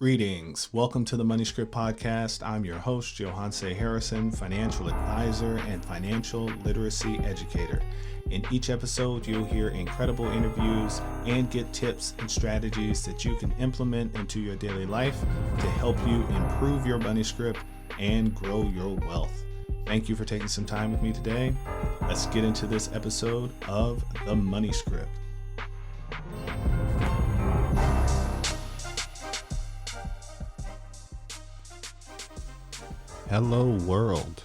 Greetings. Welcome to the Money Script Podcast. I'm your host, Johanse Harrison, financial advisor and financial literacy educator. In each episode, you'll hear incredible interviews and get tips and strategies that you can implement into your daily life to help you improve your money script and grow your wealth. Thank you for taking some time with me today. Let's get into this episode of the Money Script. Hello, world.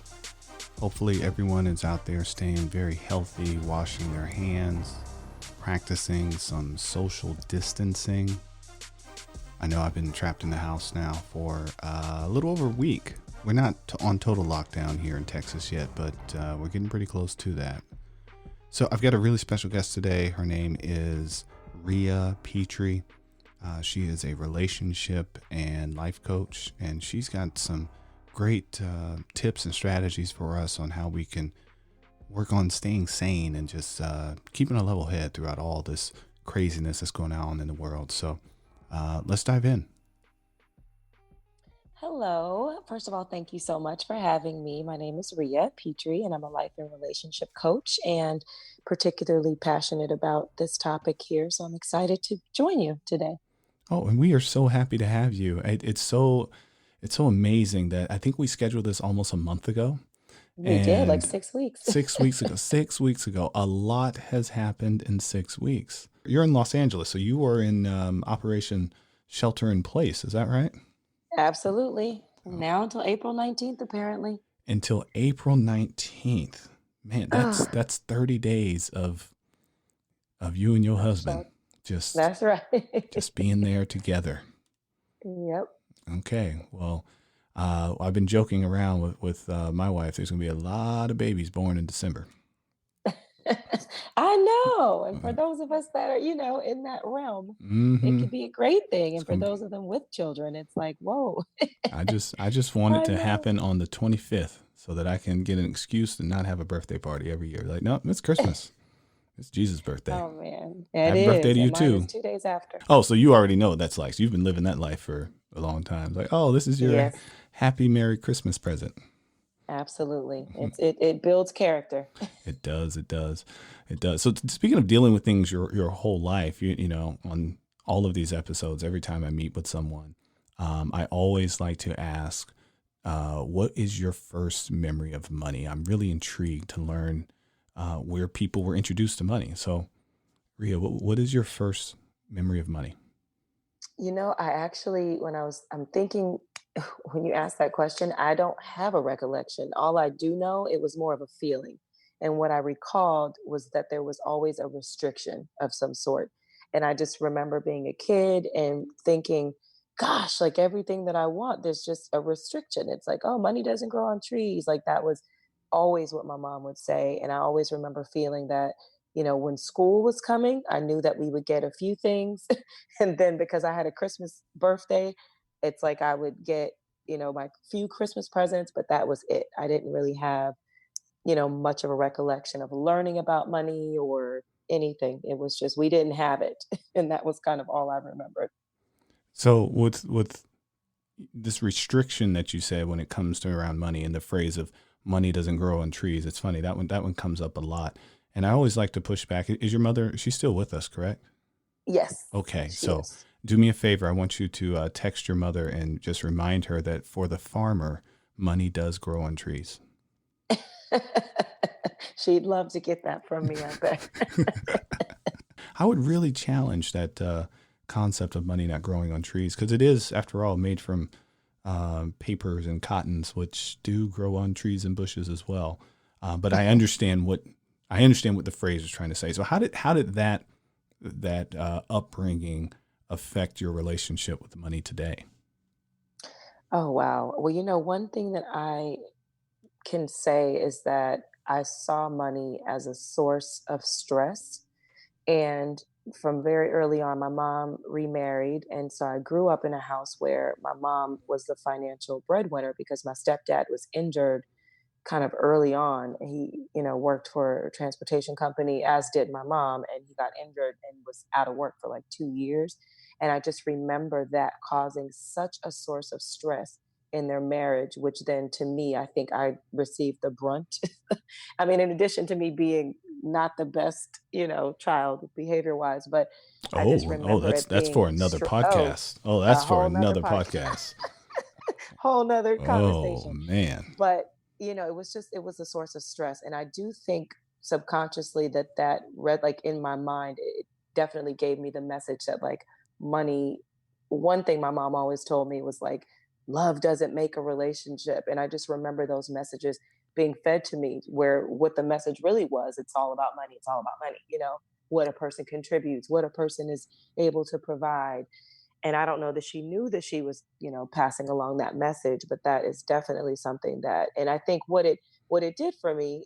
Hopefully everyone is out there staying very healthy, washing their hands, practicing some social distancing. I know I've been trapped in the house now for a little over a week. We're not on total lockdown here in Texas yet, but we're getting pretty close to that. So I've got a really special guest today. Her name is Rhea Pitre. She is a relationship and life coach, and she's got some great tips and strategies for us on how we can work on staying sane and just keeping a level head throughout all this craziness that's going on in the world. So let's dive in. Hello. First of all, thank you so much for having me. My name is Rhea Pitre, and I'm a life and relationship coach and particularly passionate about this topic here. So I'm excited to join you today. Oh, and we are so happy to have you. It's so amazing that I think we scheduled this almost a month ago. We did like And 6 weeks. 6 weeks ago, a lot has happened in 6 weeks. You're in Los Angeles, so you were in Operation Shelter in Place. Is that right? Absolutely. Now until April 19th, apparently. Until April 19th. Man, Oh, that's 30 days of you and your husband so just that's right. being there together. Yep. Okay, well, I've been joking around with my wife. There's going to be a lot of babies born in December. I know. And for those of us that are, in that realm, it Mm-hmm. could be a great thing. It's And for going to be. those of them with children, it's like, whoa, I just want it I to know. happen on the 25th so that I can get an excuse to not have a birthday party every year. Like, no, it's Christmas. It's Jesus' birthday. Oh man, it Happy birthday is. to you And mine is too. 2 days after. Oh, so you already know what that's like. So you've been living that life for a long time. Like, oh, this is your Yes, happy Merry Christmas present. absolutely. It builds character. It does. It does. It does. So speaking of dealing with things your whole life, you know, on all of these episodes, every time I meet with someone, I always like to ask, what is your first memory of money? I'm really intrigued to learn where people were introduced to money. So, Rhea, what is your first memory of money? I actually, I'm thinking when you ask that question, I don't have a recollection. All I do know, it was more of a feeling. And what I recalled was that there was always a restriction of some sort. And I just remember being a kid and thinking, gosh, like everything that I want, there's just a restriction. It's like, oh, money doesn't grow on trees. Like that was always what my mom would say. And I always remember feeling that, when school was coming, I knew that we would get a few things. And then because I had a Christmas birthday, it's like I would get, my few Christmas presents, but that was it. I didn't really have, much of a recollection of learning about money or anything. It was just we didn't have it. And that was kind of all I remembered. So with this restriction that you said when it comes to around money and the phrase of money doesn't grow on trees, it's funny that one comes up a lot, and I always like to push back. Is your mother? She's still with us, correct? Yes, Okay, she so is. do me a favor. I want you to text your mother and just remind her that for the farmer, money does grow on trees. She'd love to get that from me, I bet. I would really challenge that concept of money not growing on trees because it is, after all, made from papers and cottons, which do grow on trees and bushes as well. But I understand what the phrase is trying to say. So how did that upbringing affect your relationship with money today? Oh, wow. Well, one thing that I can say is that I saw money as a source of stress. And from very early on, my mom remarried. And so I grew up in a house where my mom was the financial breadwinner because my stepdad was injured kind of early on. He, worked for a transportation company, as did my mom, and he got injured and was out of work for like 2 years. And I just remember that causing such a source of stress in their marriage, which then to me, I think I received the brunt. I mean, in addition to me being not the best, child behavior wise, but I just Oh, remember it that's for being, another oh, podcast. Oh, a that's for whole nother another podcast, podcast. whole nother Oh conversation. man. But, it was a source of stress. And I do think subconsciously that read like in my mind, it definitely gave me the message that like money, one thing my mom always told me was like, love doesn't make a relationship. And I just remember those messages being fed to me where what the message really was, it's all about money. It's all about money, what a person contributes, what a person is able to provide. And I don't know that she knew that she was, passing along that message, but that is definitely something that, and I think what it did for me,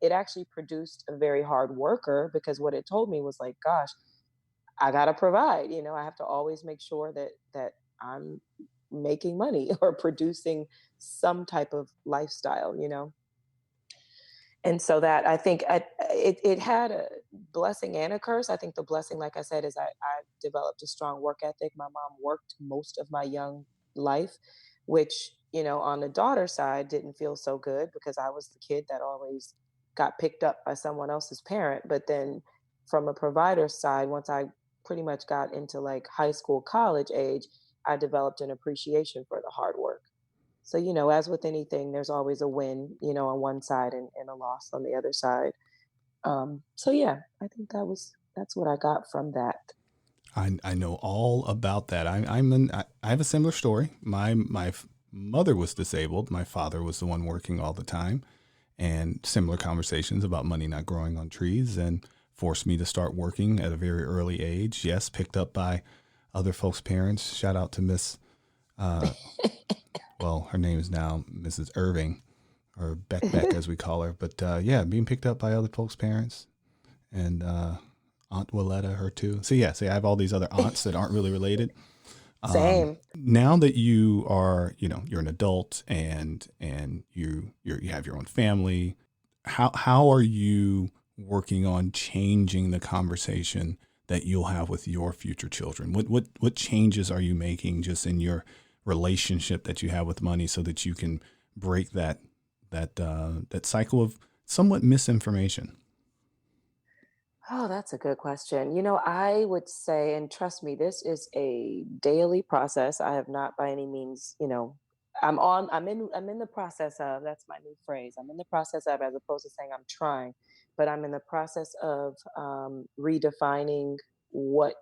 it actually produced a very hard worker, because what it told me was like, gosh, I got to provide, I have to always make sure that I'm making money or producing some type of lifestyle, and so that I think it had a blessing and a curse. I think the blessing, like I said, is I developed a strong work ethic. My mom worked most of my young life, which, on the daughter side didn't feel so good because I was the kid that always got picked up by someone else's parent. But then from a provider side, once I pretty much got into like high school, college age, I developed an appreciation for the hard work. So, as with anything, there's always a win, on one side and a loss on the other side. So yeah, I think that's what I got from that. I know all about that. I have a similar story. My mother was disabled. My father was the one working all the time, and similar conversations about money not growing on trees, and forced me to start working at a very early age. Yes, picked up by other folks' parents. Shout out to Miss, uh, well, her name is now Mrs. Irving, or Beck as we call her. But yeah, being picked up by other folks' parents, and Aunt Willetta, her too. So yeah, see, I have all these other aunts that aren't really related. Same. Now that you are, you're an adult, and you have your own family, how are you working on changing the conversation that you'll have with your future children? What changes are you making just in your relationship that you have with money, so that you can break that cycle of somewhat misinformation? Oh, that's a good question. I would say, and trust me, this is a daily process. I have not by any means, I'm in the process of, that's my new phrase. I'm in the process of, as opposed to saying I'm trying, but I'm in the process of redefining what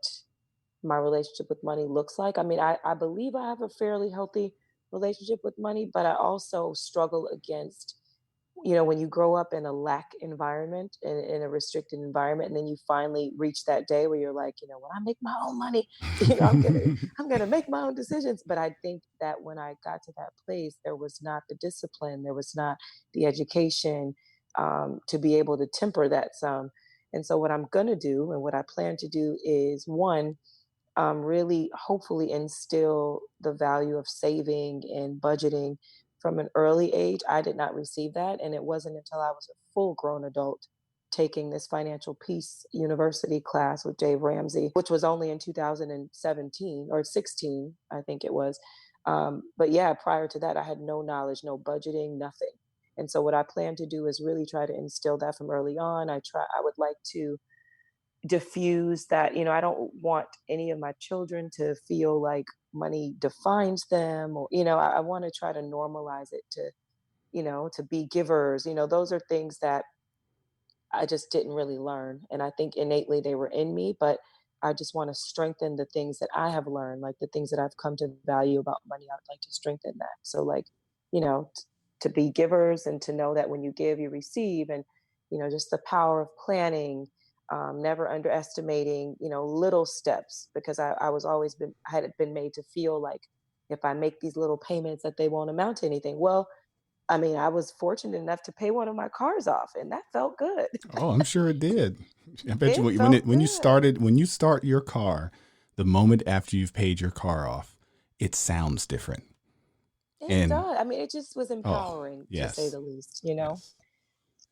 my relationship with money looks like. I mean, I believe I have a fairly healthy relationship with money, but I also struggle against, when you grow up in a lack environment, in a restricted environment, and then you finally reach that day where you're like, when I make my own money, I'm gonna make my own decisions. But I think that when I got to that place, there was not the discipline, there was not the education, to be able to temper that some. And so what I'm gonna do and what I plan to do is, one, really hopefully instill the value of saving and budgeting from an early age. I did not receive that. And it wasn't until I was a full grown adult taking this financial peace university class with Dave Ramsey, which was only in 2017 or 16, I think it was. But yeah, prior to that, I had no knowledge, no budgeting, nothing. And so what I plan to do is really try to instill that from early on. I would like to diffuse that. I don't want any of my children to feel like money defines them, or I want to try to normalize it to be givers. Those are things that I just didn't really learn, and I think innately they were in me, but I just want to strengthen the things that I have learned, like the things that I've come to value about money. I'd like to strengthen that. So like, to be givers and to know that when you give you receive, and just the power of planning, never underestimating, little steps, because I was always been I had been made to feel like if I make these little payments that they won't amount to anything. Well, I mean, I was fortunate enough to pay one of my cars off, and that felt good. Oh, I'm sure it did. I bet you It when felt good. when you start your car, the moment after you've paid your car off, it sounds different. It And does. I mean, it just was oh, empowering, to say yes, the least, yes,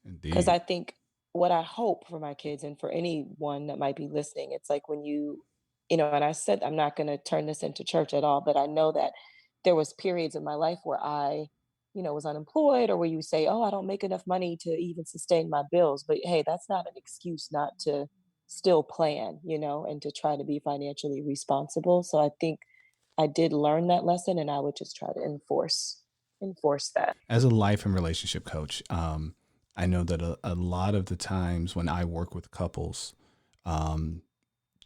because indeed. I think what I hope for my kids and for anyone that might be listening, it's like when you and I said I'm not going to turn this into church at all, but I know that there was periods in my life where I, was unemployed, or where you say, "Oh, I don't make enough money to even sustain my bills." But hey, that's not an excuse not to still plan, and to try to be financially responsible. So I think I did learn that lesson, and I would just try to enforce that. As a life and relationship coach, I know that a lot of the times when I work with couples, um,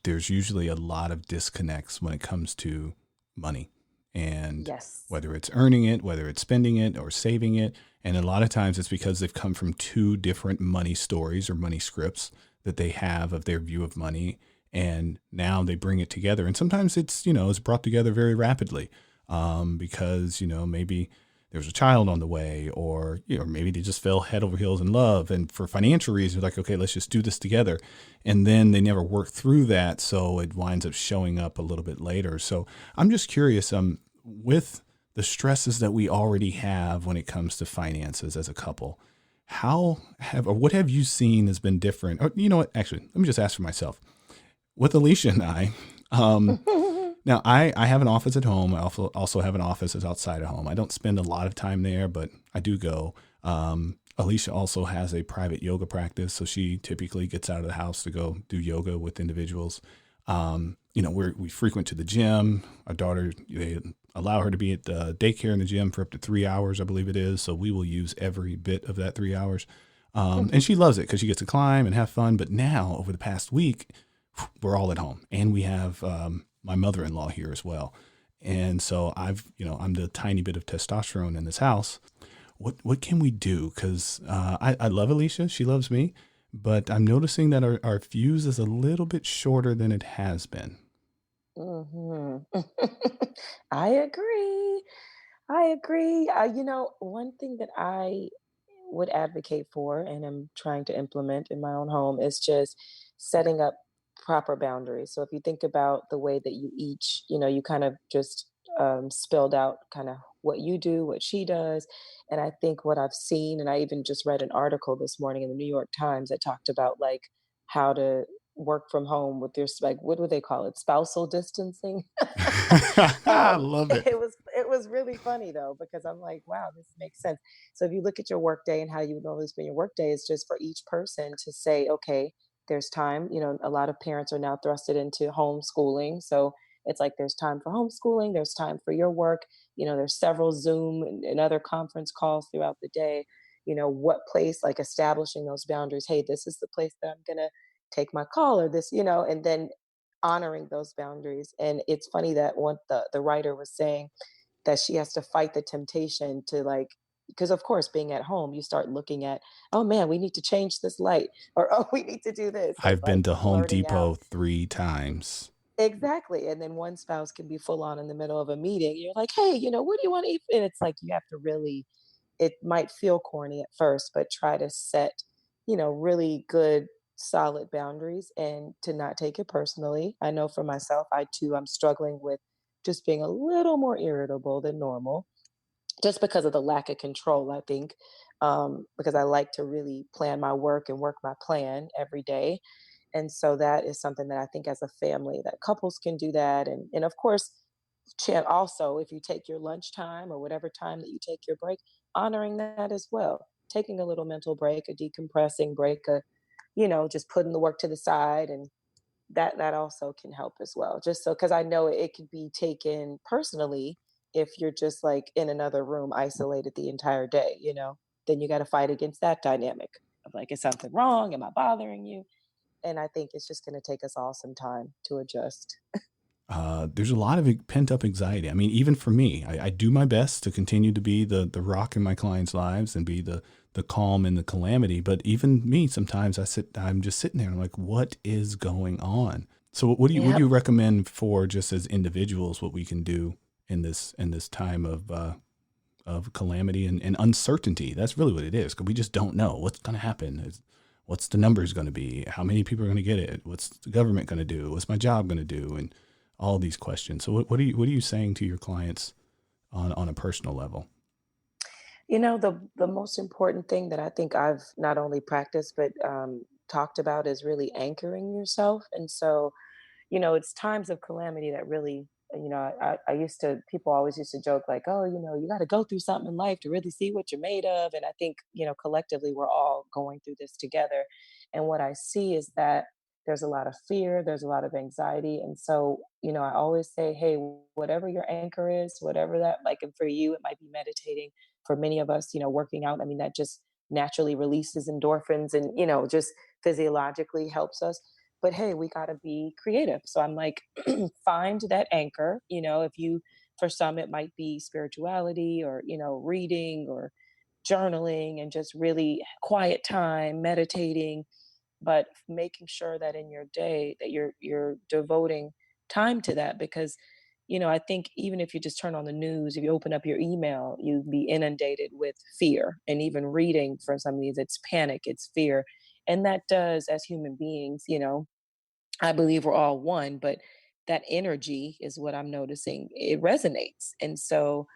there's usually a lot of disconnects when it comes to money, and Yes. whether it's earning it, whether it's spending it or saving it. And a lot of times it's because they've come from two different money stories or money scripts that they have of their view of money. And now they bring it together. And sometimes it's brought together very rapidly, because, maybe there's a child on the way, or, maybe they just fell head over heels in love. And for financial reasons, like, okay, let's just do this together. And then they never work through that. So it winds up showing up a little bit later. So I'm just curious, with the stresses that we already have when it comes to finances as a couple, what have you seen has been different? Or, you know what? Actually, let me just ask for myself. With Alicia and I, um, now I have an office at home. I also have an office that's outside of home. I don't spend a lot of time there, but I do go. Alicia also has a private yoga practice, so she typically gets out of the house to go do yoga with individuals. We frequent to the gym. Our daughter, they allow her to be at the daycare in the gym for up to 3 hours, I believe it is. So we will use every bit of that 3 hours. And she loves it because she gets to climb and have fun. But now, over the past week, we're all at home, and we have my mother-in-law here as well. And so I'm the tiny bit of testosterone in this house. What can we do? Because I love Alicia, she loves me, but I'm noticing that our fuse is a little bit shorter than it has been. Hmm. I agree. I agree. One thing that I would advocate for and I'm trying to implement in my own home is just setting up proper boundaries. So if you think about the way that you each, you kind of just spelled out kind of what you do, what she does. And I think what I've seen, and I even just read an article this morning in the New York Times that talked about like how to work from home with your like what do they call it, spousal distancing. I love it. It was really funny though, because I'm like, wow, this makes sense. So if you look at your workday and how you would normally spend your workday, is just for each person to say, okay, there's time. A lot of parents are now thrusted into homeschooling. So it's like there's time for homeschooling, there's time for your work. There's several Zoom and other conference calls throughout the day. What place, like establishing those boundaries. Hey, this is the place that I'm gonna take my call, or this, and then honoring those boundaries. And it's funny that what the writer was saying, that she has to fight the temptation to like, because of course being at home you start looking at, oh man, we need to change this light, or oh, we need to do this. So it's I've been like to Home blurting out. Depot 3 times. Exactly. And then one spouse can be full on in the middle of a meeting. You're like, hey, what do you want to eat? And it's like you have to really, it might feel corny at first, but try to set, really good, solid boundaries and to not take it personally. I know for myself, I too, I'm struggling with just being a little more irritable than normal, just because of the lack of control, I think. Because I like to really plan my work and work my plan every day. And so that is something that I think as a family that couples can do that. And of course, also if you take your lunch time or whatever time that you take your break, honoring that as well. Taking a little mental break, a decompressing break, just putting the work to the side, and that also can help as well. Just so, because I know it could be taken personally if you're just like in another room isolated the entire day, then you got to fight against that dynamic of like, is something wrong? Am I bothering you? And I think it's just going to take us all some time to adjust. There's a lot of pent up anxiety. I mean, even for me, I do my best to continue to be the rock in my clients' lives and be the calm in the calamity. But even me, sometimes I'm just sitting there and I'm like, what is going on? So what do you Yep. recommend for just as individuals, what we can do in this time of calamity and uncertainty? That's really what it is, because we just don't know what's going to happen. What's the numbers going to be? How many people are going to get it? What's the government going to do? What's my job going to do? And all these questions. So what are you saying to your clients on a personal level? The most important thing that I think I've not only practiced but talked about is really anchoring yourself. And so, it's times of calamity that really, I used to, people always used to joke like, oh, you got to go through something in life to really see what you're made of. And I think, collectively, we're all going through this together. And what I see is that there's a lot of fear, there's a lot of anxiety. And so, I always say, hey, whatever your anchor is, whatever that, like, and for you, it might be meditating. For many of us, working out, I mean, that just naturally releases endorphins and, just physiologically helps us. But hey, we got to be creative. So I'm like, find that anchor. If you, for some, it might be spirituality or, reading or journaling and just really quiet time, meditating, but making sure that in your day that you're devoting time to that. Because I think even if you just turn on the news, if you open up your email, you'd be inundated with fear. And even reading, for some of these, it's panic, it's fear. And that does, as human beings, I believe we're all one, but that energy is what I'm noticing, it resonates. And so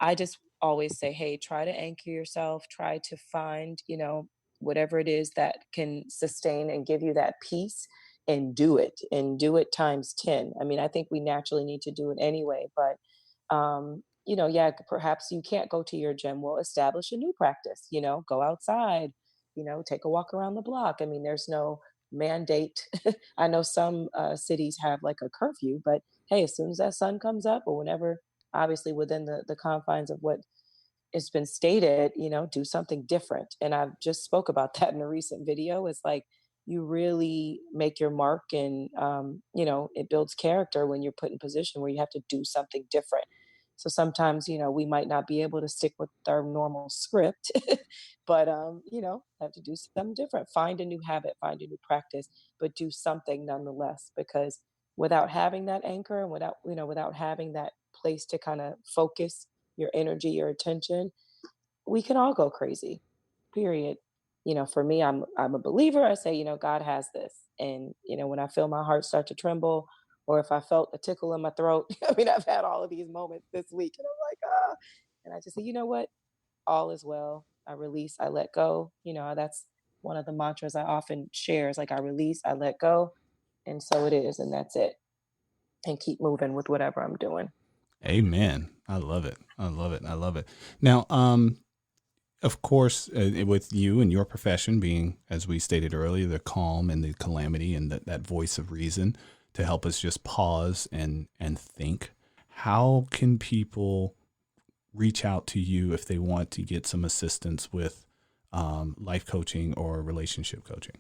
I just always say, hey, try to anchor yourself, try to find, whatever it is that can sustain and give you that peace, and do it times 10. I mean, I think we naturally need to do it anyway, but yeah, perhaps you can't go to your gym. Well, establish a new practice, go outside, take a walk around the block. I mean, there's no mandate. I know some cities have like a curfew, but hey, as soon as that sun comes up or whenever, obviously within the confines of what has been stated, do something different. And I've just spoke about that in a recent video. It's like you really make your mark, and it builds character when you're put in position where you have to do something different. So sometimes, we might not be able to stick with our normal script, but have to do something different. Find a new habit, find a new practice, but do something nonetheless. Because without having that anchor, and without having that place to kind of focus your energy, your attention, we can all go crazy. Period. For me, I'm a believer. I say, God has this. And, when I feel my heart start to tremble, or if I felt a tickle in my throat, I mean, I've had all of these moments this week, and I'm like, ah, and I just say, you know what? All is well. I release, I let go. That's one of the mantras I often share is like, I release, I let go. And so it is. And that's it. And keep moving with whatever I'm doing. Amen. I love it. I love it. I love it. Now, of course, with you and your profession being, as we stated earlier, the calm and the calamity and that voice of reason to help us just pause and think, how can people reach out to you if they want to get some assistance with life coaching or relationship coaching?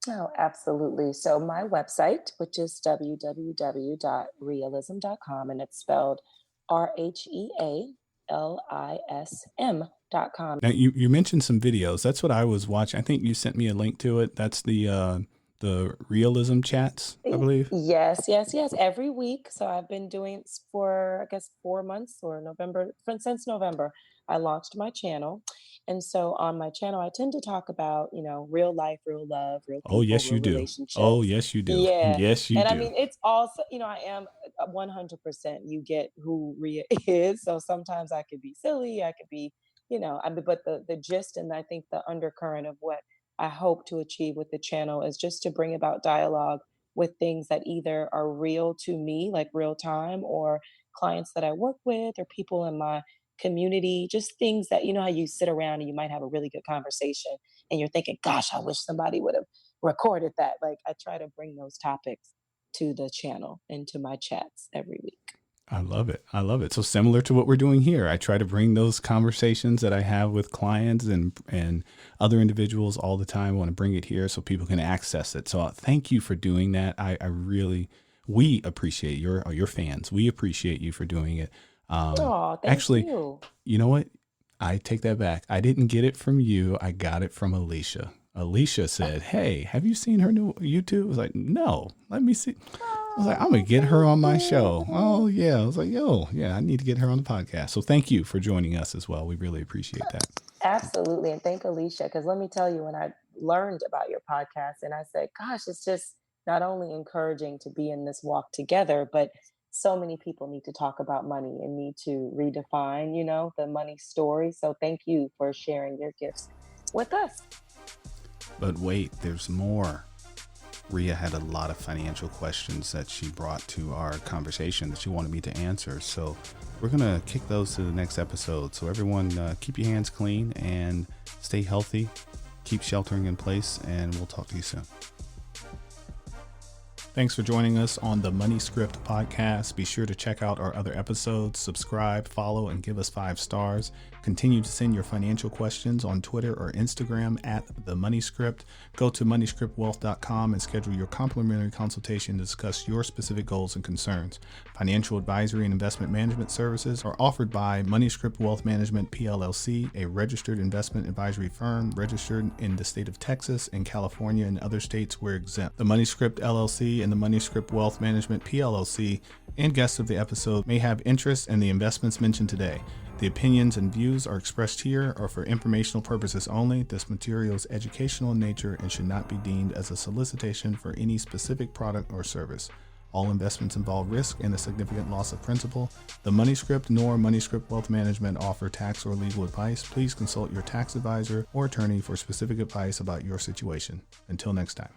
Oh, absolutely. So my website, which is www.rhealism.com, and it's spelled RHEALISM.com. Now, you mentioned some videos. That's what I was watching. I think you sent me a link to it. That's the Rhealism chats, I believe. Yes, yes, yes. Every week. So I've been doing it for, I guess, 4 months or since November. I launched my channel. And so on my channel, I tend to talk about, real life, real love, real Oh, people, yes, real you do. Oh, relationships. yes, you do. Yeah. Yes, you And I do. mean, it's also, I am 100%, you get who Rhea is. So sometimes I could be silly. I could be, I mean, but the gist, and I think the undercurrent of what I hope to achieve with the channel is just to bring about dialogue with things that either are real to me, like real time, or clients that I work with, or people in my community, just things that, how you sit around and you might have a really good conversation and you're thinking, gosh, I wish somebody would have recorded that. Like, I try to bring those topics to the channel and to my chats every week. I love it. I love it. So similar to what we're doing here, I try to bring those conversations that I have with clients and other individuals all the time. I want to bring it here so people can access it. So thank you for doing that. I really, we appreciate your fans. We appreciate you for doing it. Oh, thank Actually, you. you know what? I take that back. I didn't get it from you. I got it from Alicia. Alicia said, "Hey, have you seen her new YouTube?" I was like, "No, let me see." I was like, "I'm gonna Oh, get her thank on my show." you. Oh yeah, I was like, "Yo, yeah, I need to get her on the podcast." So thank you for joining us as well. We really appreciate that. Absolutely. And thank Alicia, because let me tell you, when I learned about your podcast, and I said, gosh, it's just not only encouraging to be in this walk together, but so many people need to talk about money and need to redefine, the money story. So thank you for sharing your gifts with us. But wait, there's more. Rhea had a lot of financial questions that she brought to our conversation that she wanted me to answer. So we're going to kick those to the next episode. So everyone, keep your hands clean and stay healthy. Keep sheltering in place, and we'll talk to you soon. Thanks for joining us on the Money Script podcast. Be sure to check out our other episodes, subscribe, follow, and give us 5 stars. Continue to send your financial questions on Twitter or Instagram at the Money Script. Go to moneyscriptwealth.com and schedule your complimentary consultation to discuss your specific goals and concerns. Financial advisory and investment management services are offered by Money Script Wealth Management PLLC, a registered investment advisory firm registered in the state of Texas and California and other states where exempt. The Money Script LLC and the Money Script Wealth Management PLLC and guests of the episode may have interest in the investments mentioned today. The opinions and views are expressed here are for informational purposes only. This material is educational in nature and should not be deemed as a solicitation for any specific product or service. All investments involve risk and a significant loss of principal. The Money Script nor Money Script Wealth Management offer tax or legal advice. Please consult your tax advisor or attorney for specific advice about your situation. Until next time.